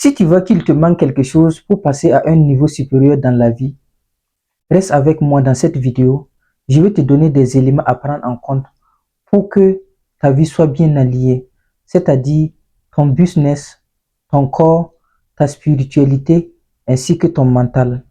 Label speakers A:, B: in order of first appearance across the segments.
A: Si tu vois qu'il te manque quelque chose pour passer à un niveau supérieur dans la vie, reste avec moi dans cette vidéo. Je vais te donner des éléments à prendre en compte pour que ta vie soit bien alliée, c'est-à-dire ton business, ton corps, ta spiritualité ainsi que ton mental.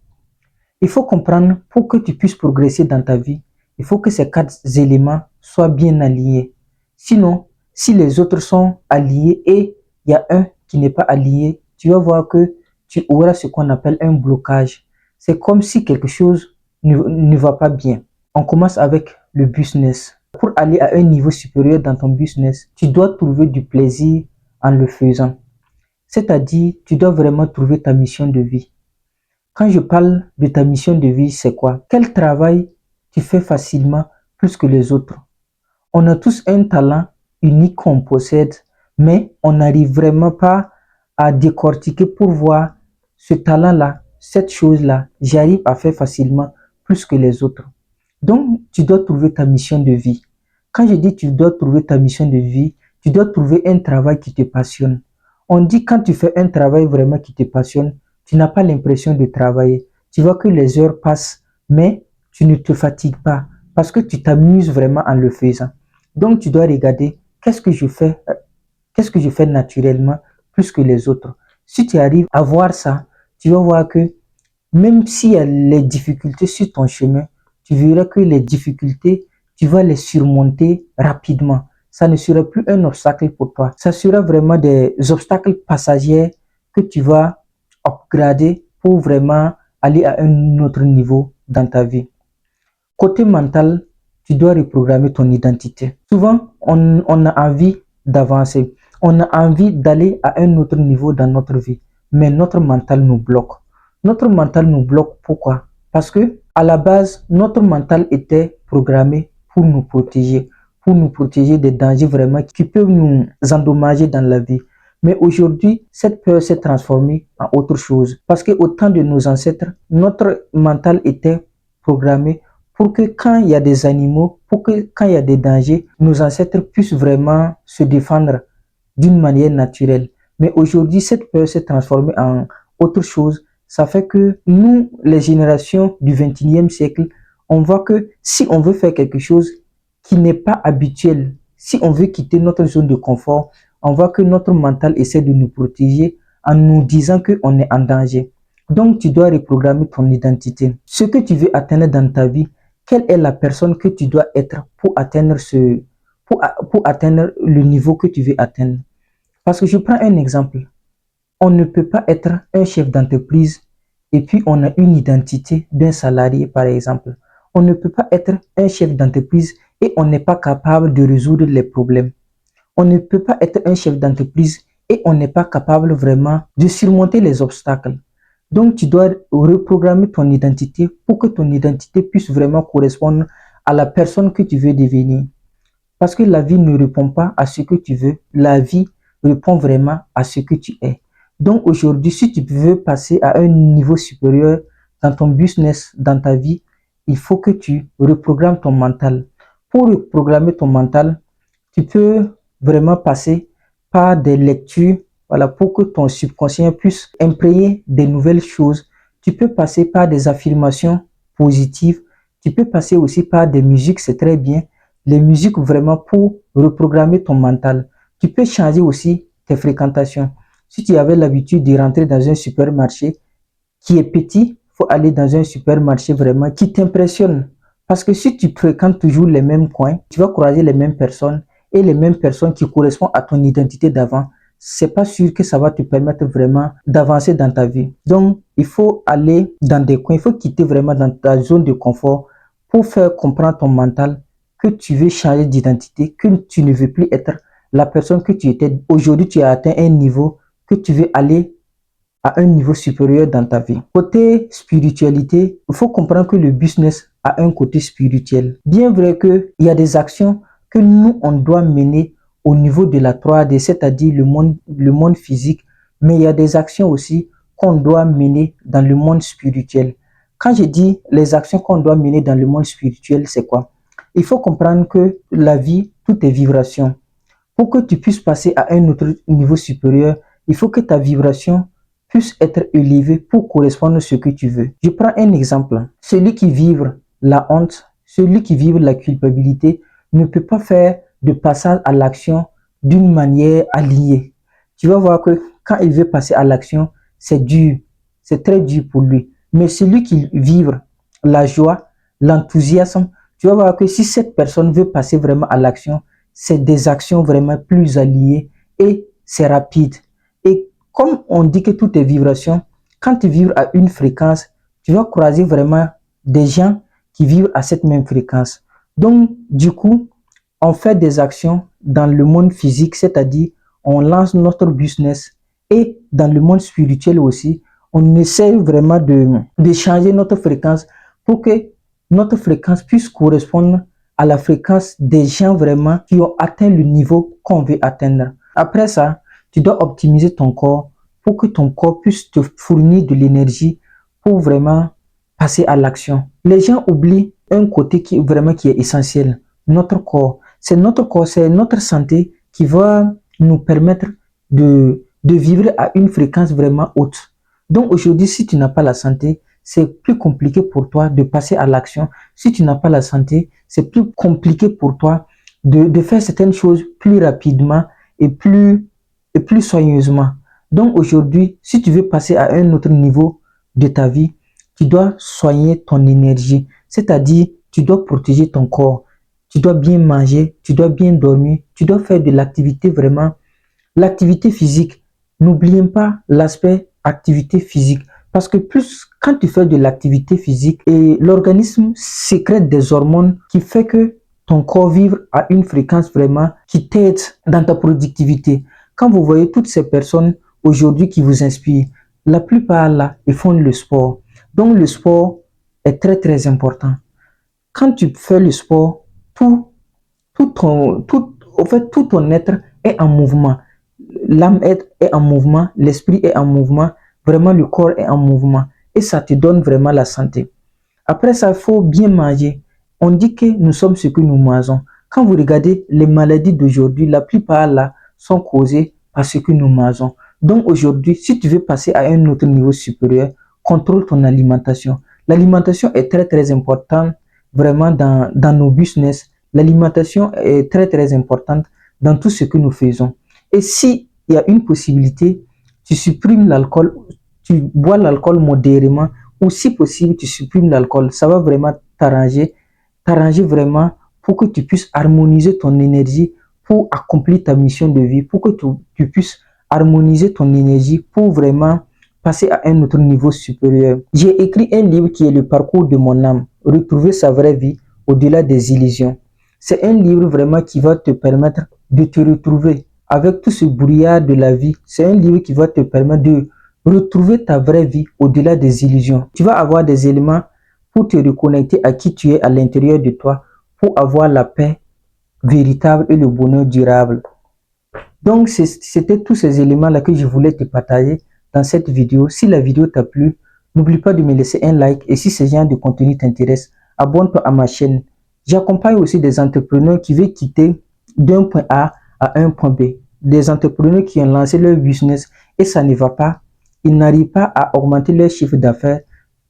A: Il faut comprendre, pour que tu puisses progresser dans ta vie, il faut que ces 4 éléments soient bien alliés. Sinon, si les autres sont alliés et il y a un qui n'est pas allié, tu vas voir que tu auras ce qu'on appelle un blocage. C'est comme si quelque chose ne va pas bien. On commence avec le business. Pour aller à un niveau supérieur dans ton business, tu dois trouver du plaisir en le faisant. C'est-à-dire, tu dois vraiment trouver ta mission de vie. Quand je parle de ta mission de vie, c'est quoi? Quel travail tu fais facilement plus que les autres? On a tous un talent unique qu'on possède, mais on n'arrive vraiment pas à décortiquer pour voir ce talent-là, cette chose-là, j'arrive à faire facilement plus que les autres. Donc, tu dois trouver ta mission de vie. Quand je dis tu dois trouver ta mission de vie, tu dois trouver un travail qui te passionne. On dit quand tu fais un travail vraiment qui te passionne, tu n'as pas l'impression de travailler. Tu vois que les heures passent, mais tu ne te fatigues pas parce que tu t'amuses vraiment en le faisant. Donc, tu dois regarder qu'est-ce que je fais naturellement plus que les autres. Si tu arrives à voir ça, tu vas voir que même s'il y a les difficultés sur ton chemin, tu verras que les difficultés, tu vas les surmonter rapidement. Ça ne sera plus un obstacle pour toi. Ça sera vraiment des obstacles passagers que tu vas upgrader pour vraiment aller à un autre niveau dans ta vie. Côté mental, tu dois reprogrammer ton identité. Souvent, on a envie d'avancer. On a envie d'aller à un autre niveau dans notre vie. Mais notre mental nous bloque. Notre mental nous bloque pourquoi? Parce que à la base, notre mental était programmé pour nous protéger des dangers vraiment qui peuvent nous endommager dans la vie. Mais aujourd'hui, cette peur s'est transformée en autre chose. Parce que au temps de nos ancêtres, notre mental était programmé pour que quand il y a des animaux, pour que quand il y a des dangers, nos ancêtres puissent vraiment se défendre d'une manière naturelle. Mais aujourd'hui, cette peur s'est transformée en autre chose. Ça fait que nous, les générations du 21e siècle, on voit que si on veut faire quelque chose qui n'est pas habituel, si on veut quitter notre zone de confort, on voit que notre mental essaie de nous protéger en nous disant qu'on est en danger. Donc, tu dois reprogrammer ton identité. Ce que tu veux atteindre dans ta vie, quelle est la personne que tu dois être pour atteindre le niveau que tu veux atteindre. Parce que je prends un exemple. On ne peut pas être un chef d'entreprise et puis on a une identité d'un salarié, par exemple. On ne peut pas être un chef d'entreprise et on n'est pas capable de résoudre les problèmes. On ne peut pas être un chef d'entreprise et on n'est pas capable vraiment de surmonter les obstacles. Donc, tu dois reprogrammer ton identité pour que ton identité puisse vraiment correspondre à la personne que tu veux devenir. Parce que la vie ne répond pas à ce que tu veux, la vie répond vraiment à ce que tu es. Donc aujourd'hui, si tu veux passer à un niveau supérieur dans ton business, dans ta vie, il faut que tu reprogrammes ton mental. Pour reprogrammer ton mental, tu peux vraiment passer par des lectures, voilà, pour que ton subconscient puisse imprégner des nouvelles choses. Tu peux passer par des affirmations positives. Tu peux passer aussi par des musiques, c'est très bien. Les musiques vraiment pour reprogrammer ton mental. Tu peux changer aussi tes fréquentations. Si tu avais l'habitude de rentrer dans un supermarché qui est petit, il faut aller dans un supermarché vraiment qui t'impressionne. Parce que si tu fréquentes toujours les mêmes coins, tu vas croiser les mêmes personnes et les mêmes personnes qui correspondent à ton identité d'avant. C'est pas sûr que ça va te permettre vraiment d'avancer dans ta vie. Donc, il faut aller dans des coins, il faut quitter vraiment dans ta zone de confort pour faire comprendre ton mental que tu veux changer d'identité, que tu ne veux plus être la personne que tu étais. Aujourd'hui, tu as atteint un niveau que tu veux aller à un niveau supérieur dans ta vie. Côté spiritualité, il faut comprendre que le business a un côté spirituel. Bien vrai qu'il y a des actions que nous, on doit mener au niveau de la 3D, c'est-à-dire le monde physique, mais il y a des actions aussi qu'on doit mener dans le monde spirituel. Quand je dis les actions qu'on doit mener dans le monde spirituel, c'est quoi? Il faut comprendre que la vie, tout est vibration. Pour que tu puisses passer à un autre niveau supérieur, il faut que ta vibration puisse être élevé pour correspondre à ce que tu veux. Je prends un exemple. Celui qui vit la honte, celui qui vit la culpabilité ne peut pas faire de passage à l'action d'une manière alignée. Tu vas voir que quand il veut passer à l'action, c'est dur, c'est très dur pour lui. Mais celui qui vit la joie, l'enthousiasme, tu vas voir que si cette personne veut passer vraiment à l'action, c'est des actions vraiment plus alliées et c'est rapide. Et comme on dit que tout est vibration, quand tu vibres à une fréquence, tu vas croiser vraiment des gens qui vivent à cette même fréquence. Donc, du coup, on fait des actions dans le monde physique, c'est-à-dire on lance notre business, et dans le monde spirituel aussi, on essaie vraiment de changer notre fréquence pour que notre fréquence puisse correspondre à la fréquence des gens vraiment qui ont atteint le niveau qu'on veut atteindre. Après ça, tu dois optimiser ton corps pour que ton corps puisse te fournir de l'énergie pour vraiment passer à l'action. Les gens oublient un côté qui est essentiel, notre corps. C'est notre corps, c'est notre santé qui va nous permettre de vivre à une fréquence vraiment haute. Donc aujourd'hui, si tu n'as pas la santé, c'est plus compliqué pour toi de passer à l'action. Si tu n'as pas la santé, c'est plus compliqué pour toi de faire certaines choses plus rapidement et plus soigneusement. Donc aujourd'hui, si tu veux passer à un autre niveau de ta vie, tu dois soigner ton énergie, c'est-à-dire tu dois protéger ton corps, tu dois bien manger, tu dois bien dormir, tu dois faire de l'activité vraiment, l'activité physique. N'oubliez pas l'aspect activité physique, parce que plus quand tu fais de l'activité physique et l'organisme sécrète des hormones qui fait que ton corps vibre à une fréquence vraiment qui t'aide dans ta productivité. Quand vous voyez toutes ces personnes aujourd'hui qui vous inspirent, la plupart là, ils font le sport. Donc le sport est très très important. Quand tu fais le sport, tout tout ton être est en mouvement. L'âme est en mouvement, l'esprit est en mouvement, vraiment le corps est en mouvement. Et ça te donne vraiment la santé. Après ça, il faut bien manger. On dit que nous sommes ce que nous mangeons. Quand vous regardez les maladies d'aujourd'hui, la plupart là sont causées par ce que nous mangeons. Donc aujourd'hui, si tu veux passer à un autre niveau supérieur, contrôle ton alimentation. L'alimentation est très très importante vraiment dans nos business. L'alimentation est très très importante dans tout ce que nous faisons. Et si il y a une possibilité, tu supprimes l'alcool, tu bois l'alcool modérément, ou si possible, tu supprimes l'alcool. Ça va vraiment t'arranger vraiment pour que tu puisses harmoniser ton énergie pour accomplir ta mission de vie, pour que tu puisses harmoniser ton énergie pour vraiment passer à un autre niveau supérieur. J'ai écrit un livre qui est le parcours de mon âme, retrouver sa vraie vie au-delà des illusions. C'est un livre vraiment qui va te permettre de te retrouver avec tout ce brouillard de la vie. C'est un livre qui va te permettre de retrouver ta vraie vie au-delà des illusions. Tu vas avoir des éléments pour te reconnecter à qui tu es à l'intérieur de toi, pour avoir la paix véritable et le bonheur durable. Donc, c'était tous ces éléments-là que je voulais te partager dans cette vidéo. Si la vidéo t'a plu, n'oublie pas de me laisser un like. Et si ce genre de contenu t'intéresse, abonne-toi à ma chaîne. J'accompagne aussi des entrepreneurs qui veulent quitter d'un point A à un point B. Des entrepreneurs qui ont lancé leur business et ça ne va pas. Ils n'arrivent pas à augmenter leur chiffre d'affaires.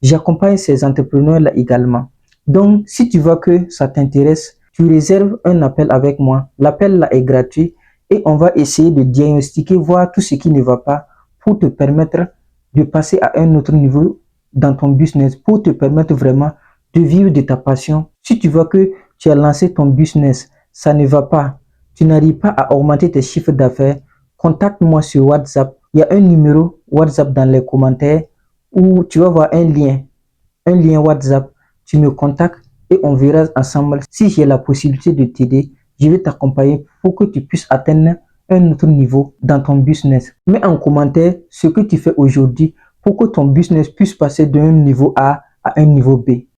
A: J'accompagne ces entrepreneurs-là également. Donc, si tu vois que ça t'intéresse, tu réserves un appel avec moi. L'appel là est gratuit et on va essayer de diagnostiquer, voir tout ce qui ne va pas pour te permettre de passer à un autre niveau dans ton business, pour te permettre vraiment de vivre de ta passion. Si tu vois que tu as lancé ton business, ça ne va pas, tu n'arrives pas à augmenter tes chiffres d'affaires, contacte-moi sur WhatsApp. Il y a un numéro WhatsApp dans les commentaires où tu vas voir un lien WhatsApp. Tu me contactes et on verra ensemble si j'ai la possibilité de t'aider. Je vais t'accompagner pour que tu puisses atteindre un autre niveau dans ton business. Mets en commentaire ce que tu fais aujourd'hui pour que ton business puisse passer d'un niveau A à un niveau B.